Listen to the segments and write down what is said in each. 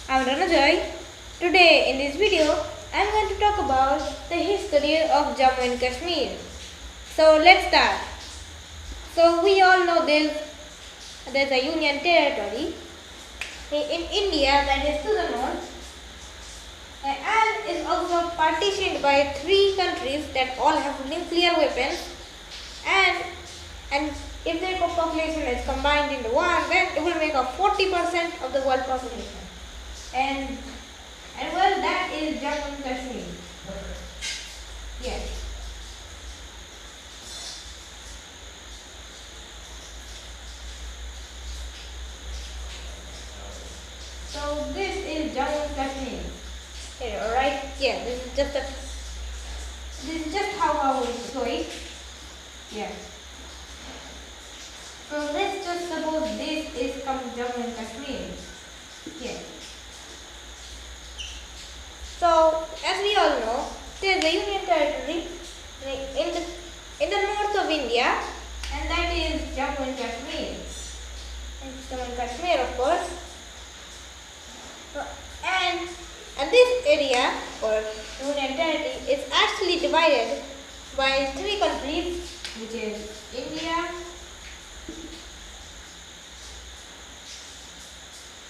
I'm Ranajoy. Today in this video, I'm going to talk about the history of Jammu and Kashmir. So let's start. So we all know there's a union territory in India that is to the north and is also partitioned by three countries that all have nuclear weapons and and if their population is combined into one, then it will make up 40% of the world population. And well, that is Jammu and Kashmir. Yes. So this is Jammu and Kashmir. Here, alright? Yeah, this is just how I will show it. Yeah. So let's just suppose this is Jammu and Kashmir. Yeah. So as we all know, there is a union territory in the north of India, and that is Jammu and Kashmir. It's Jammu and Kashmir, of course. And this area or union territory is actually divided by three countries, which is India,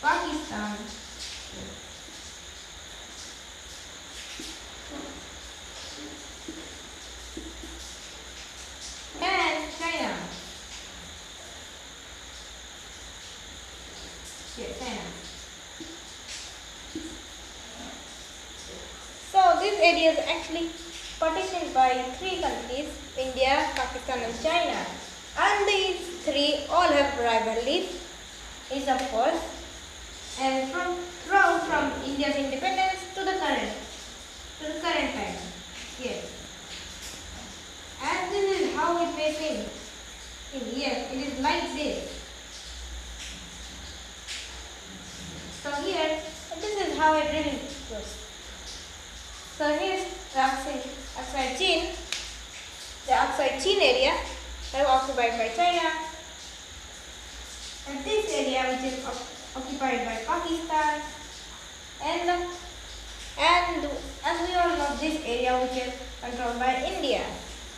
Pakistan, and China. Yes, China. So this area is actually partitioned by three countries, India, Pakistan and China. And these three all have rivalries, is of course, and from India's independence to the current time. Yes. And this is how it may seem. Yes, it is like this. So here, this is how it really goes. So here's the outside Chin area occupied by China, and this area which is occupied by Pakistan, and as we all know, this area which is controlled by India.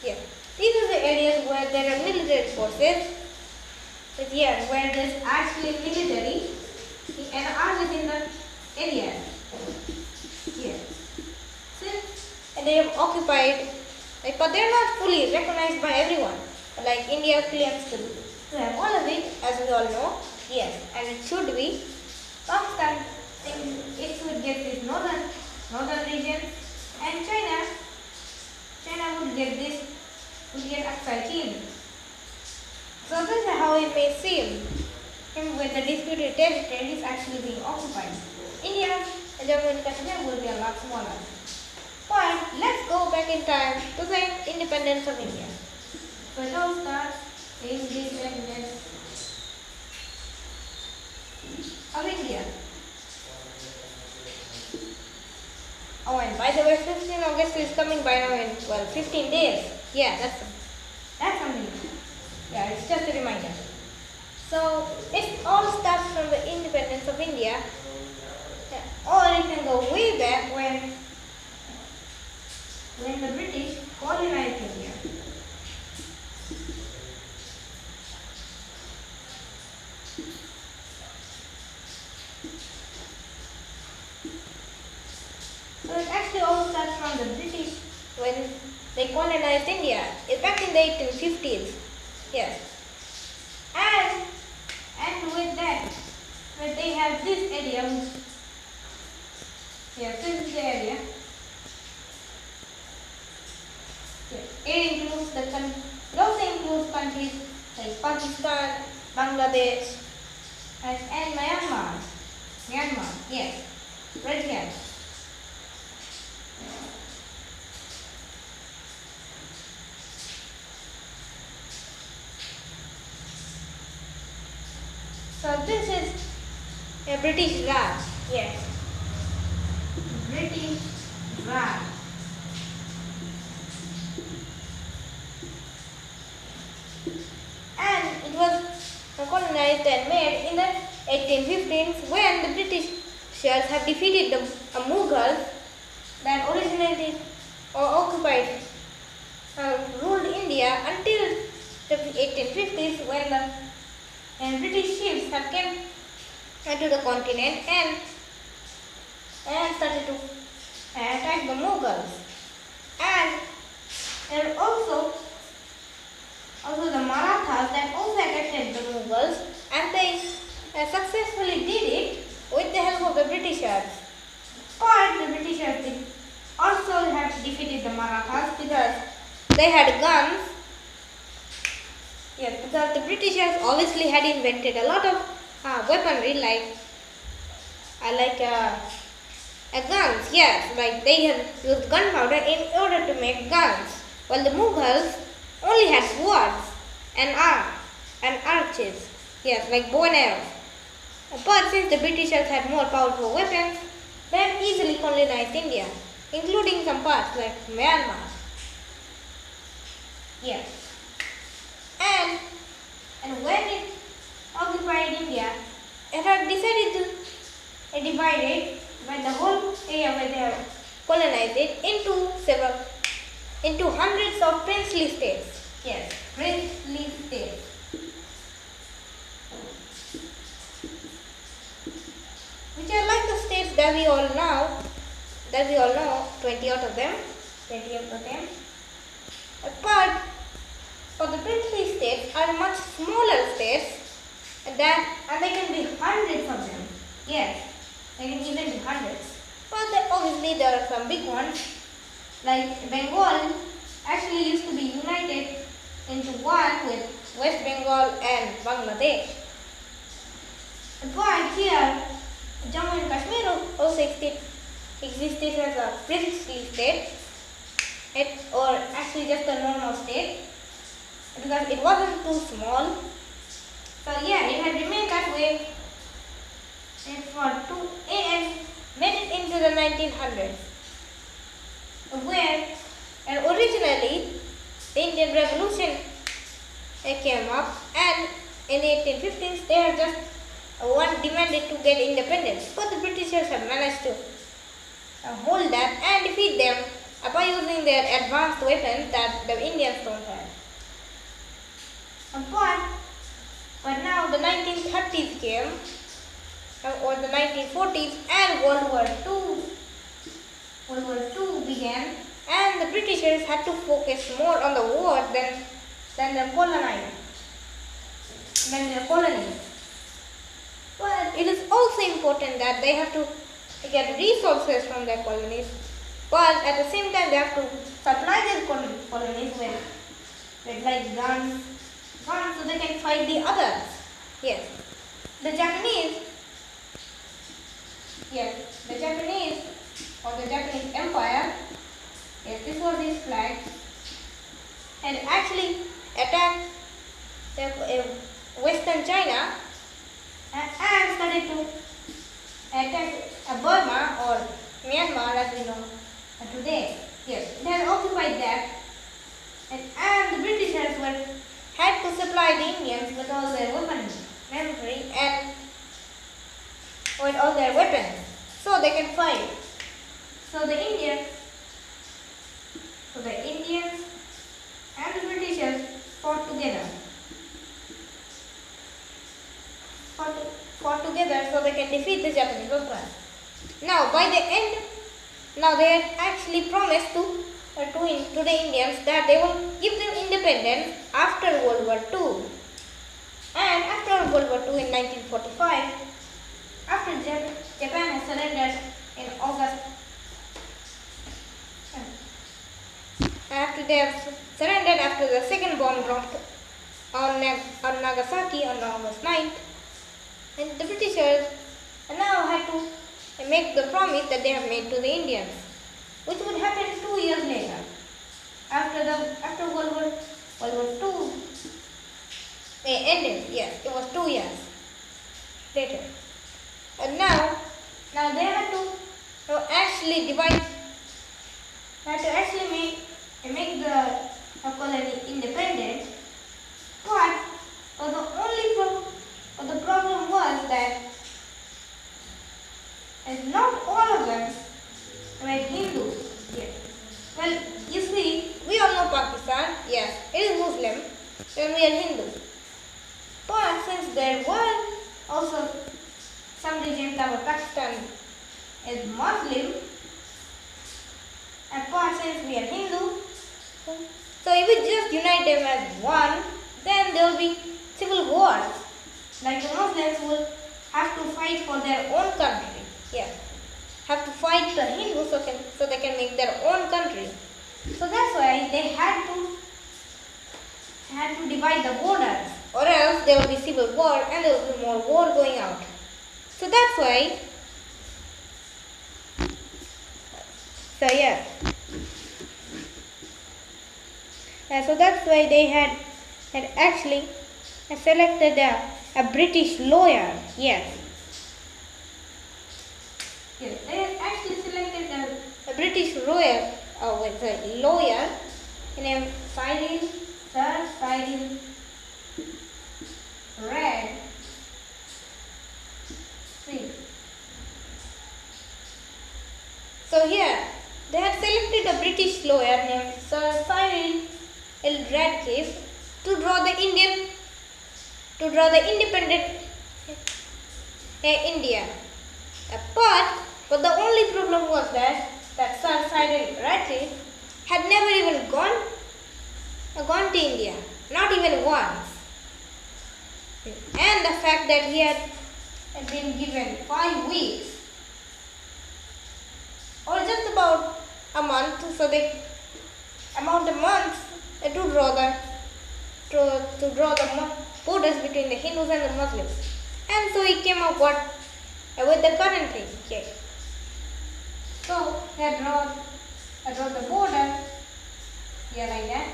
Yes, these are the areas where there are military forces. But here, where there's actually military and armies in the area. Yes. And they have occupied, but they are not fully recognized by everyone. Like India claims to have all of it, as we all know. Yes, and it should be. Pakistan thinks it should get this northern region, and China would get outside China. So this is how it may seem when the disputed territory is actually being occupied. India and Jammu and Kashmir will be a lot smaller. But let's go back in time to the independence of India. So it all starts independence of India. Oh, and by the way, 15 August is coming by now in 15 days. Yeah, that's something. Yeah, it's just a reminder. So it all starts from the independence of India, or it can go way back when the British colonized India. So it actually all starts from the British when they colonized India back in the 1850s. Yes. And with that, when they have this area, this is the area. It includes it also includes countries like Pakistan, Bangladesh, and Myanmar. Yes, right here. So this is a British Raj. Yes, British Raj. And it was colonized and made in the 1815s when the British have defeated the Mughals that originated or occupied ruled India until the 1850s when the British ships have came to the continent and started to attack the Mughals. And also the Marathas that also attacked the Mughals, and they successfully did it with the help of the Britishers. But the Britishers also have defeated the Marathas because they had guns. Yes, because the Britishers obviously had invented a lot of weaponry like guns. Yes, like they have used gunpowder in order to make guns, while the Mughals only had swords and archers. Yes, like bow and arrows. But since the Britishers had more powerful weapons, they have easily colonized India, including some parts like Myanmar. Yes. And when it occupied India, it had decided to divide it by the whole area where they have colonized it into hundreds of princely states. Yes, princely states. Which are like the states that we all know, 20 out of them. But for the princely states are much smaller states and they can be hundreds of them. Yes, they can even be hundreds. But obviously there are some big ones, like Bengal actually used to be united into one with West Bengal and Bangladesh. But here, Jammu and Kashmir also existed as a princely state, or actually just a normal state, because it wasn't too small. So yeah, it had remained that way and made it into the 1900s, where originally the Indian Revolution came up, and in the 1850s they had just one demanded to get independence, but the Britishers have managed to hold that and defeat them by using their advanced weapons that the Indians don't have. But now the 1930s came, or the 1940s, and World War II began, and the Britishers had to focus more on the war than their colonies. But it is also important that they have to get resources from their colonies, but at the same time they have to supply their colonies with like guns so they can fight the others. Yes, the Japanese or the Japanese Empire. Yes, this was his flag, and actually attacked Western China and started to attack Burma or Myanmar as we know today. Yes, it has occupied that, and the Britishers had to supply the Indians with all their weaponry and with all their weapons so they can fight. So the Indians and the Britishers fought together so they can defeat the Japanese Empire. Now by the end, they had actually promised to the Indians that they will give them independence after World War II. And after World War II in 1945, after Japan has surrendered in August, after they have surrendered after the second bomb dropped on Nagasaki on August 9th, and the Britishers now had to make the promise that they have made to the Indians, which would happen 2 years later. After World War II ended. Yes, it was 2 years later. And now they had to actually divide, had to actually make the colony independent. But the problem was that And not all of them were Hindus. Yes. Well, you see, we all know Pakistan. Yes, it is Muslim. Then we are Hindu. But since there were also some regions that were Pakistan is Muslim, and but since we are Hindu, so if we just unite them as one, then there will be civil wars. Like the Muslims will have to fight for their own country. Yeah, have to fight the Hindus so they can make their own country. So that's why they had to divide the borders, or else there will be civil war and there will be more war going out. So that's why. So yeah. So that's why they had actually selected a British lawyer. Yes. Yes, they had actually selected a British lawyer named Sir Cyril Radcliffe. So here they had selected a British lawyer named Sir Cyril Radcliffe to draw the independent India. But the only problem was that Sir Cyril Radcliffe had never even gone to India, not even once. And the fact that he had been given 5 weeks or just about a month, so they amount of months to draw the borders between the Hindus and the Muslims, and so he came up with the current thing. Okay. So they draw the border here like that,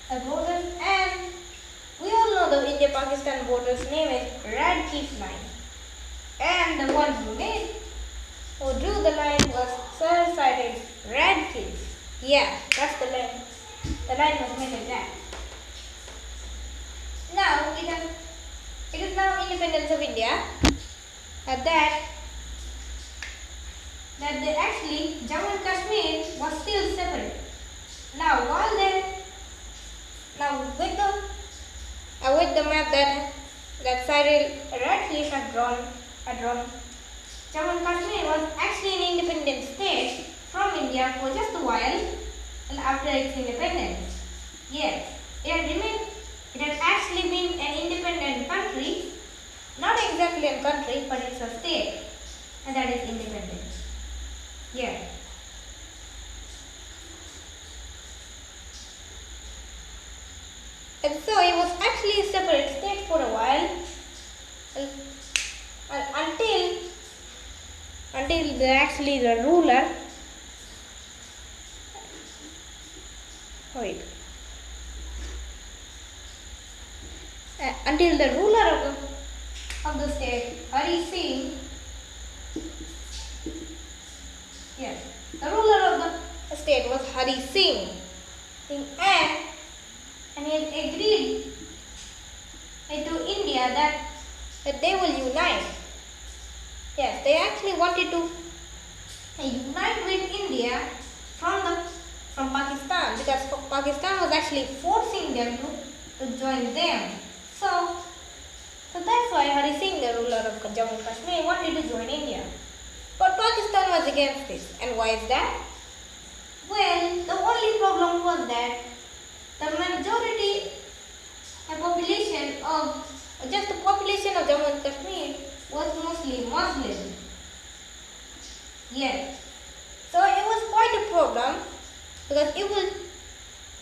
the borders, and we all know the India-Pakistan border's name is Radcliffe Line, and the one who drew the line was Sir Cyril Radcliffe. Yeah, that's the line. The line was made like that. Now it is now independence of India. That they actually Jammu and Kashmir was still separate. Now with the map that Cyril Radcliffe had drawn, Jammu and Kashmir was actually an independent state from India for just a while, and after its independence. Yes, it had actually been an independent country, not exactly a country, but it's a state, and that is independent. Yeah. And so it was actually a separate state for a while, until the ruler. Until the ruler of the state, Hari Singh. Yes, the ruler of the state was Hari Singh, and he had agreed to India that they will unite. Yes, they actually wanted to unite with India from Pakistan, because Pakistan was actually forcing them to join them. So that's why Hari Singh, the ruler of Jammu and Kashmir, wanted to join India. But Pakistan was against this. And why is that? Well, the only problem was that the population of Jammu and Kashmir was mostly Muslim. Yes. So it was quite a problem, because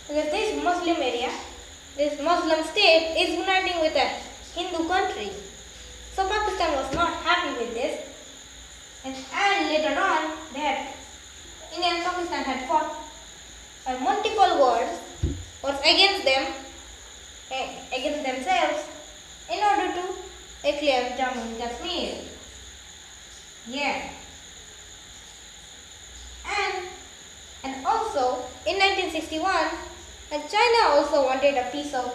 this Muslim area, this Muslim state is uniting with a Hindu country. So Pakistan was not happy with this, and later on India and Pakistan had fought multiple wars against themselves in order to clear Jammu and Kashmir. Yeah. And also in 1961, China also wanted a piece of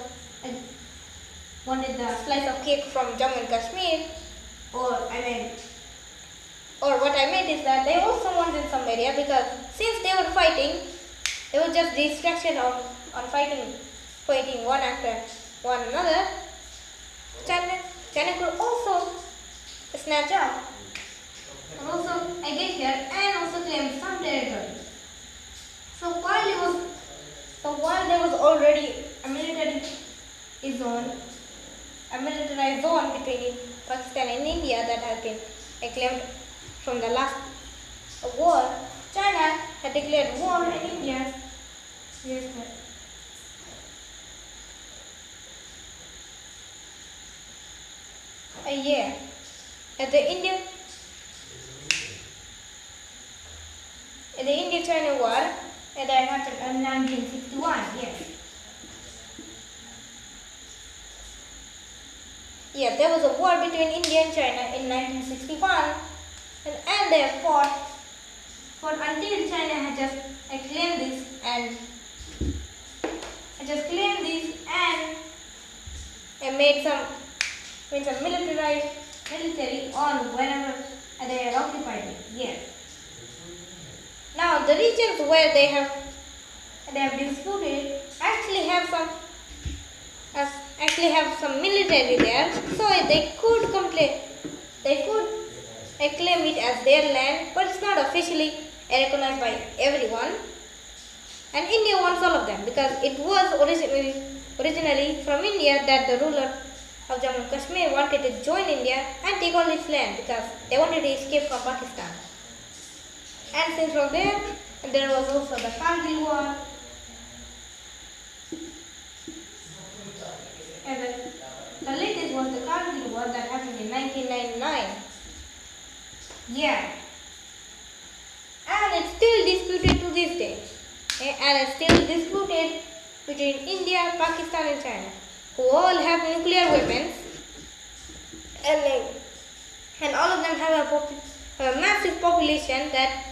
wanted the slice of cake from Jammu and Kashmir, Or what I meant is that they also won in some area, because since they were fighting, it was just distraction on fighting one after one another. China could also snatch up and also get here and also claim some territory. So while there was already a militarized zone between Pakistan and India that had been claimed from the last war, China had declared war on India. Yes, sir. Yeah. At the India-China war that happened in 1961. Yes. Yeah, there was a war between India and China in 1961, and they fought until China had just claimed this and made some military on wherever they had occupied it. Yes. Now the regions where they have disputed actually have some military there, so they could claim it as their land, but it's not officially recognized by everyone. And India wants all of them, because it was originally from India that the ruler of Jammu and Kashmir wanted to join India and take all its land, because they wanted to escape from Pakistan. And since from there was also the Kargil War, and the latest was the Kargil War that happened in 1999. Yeah. And it's still disputed to this day. And it's still disputed between India, Pakistan and China, who all have nuclear weapons, and all of them have a massive population that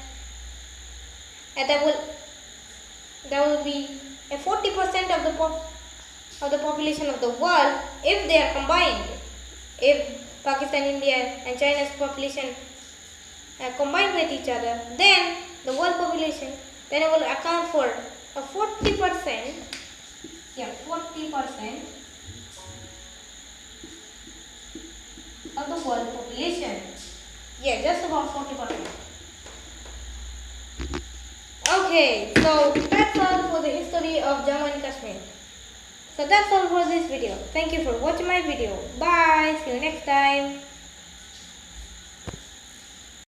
will be 40% of the population of the world if they are combined. If Pakistan, India and China's population combined with each other, then the world population it will account for 40%. Yeah, 40% of the world population. Yeah, just about 40%. Okay, so that's all for the history of Jammu and Kashmir. So that's all for this video. Thank you for watching my video. Bye. See you next time.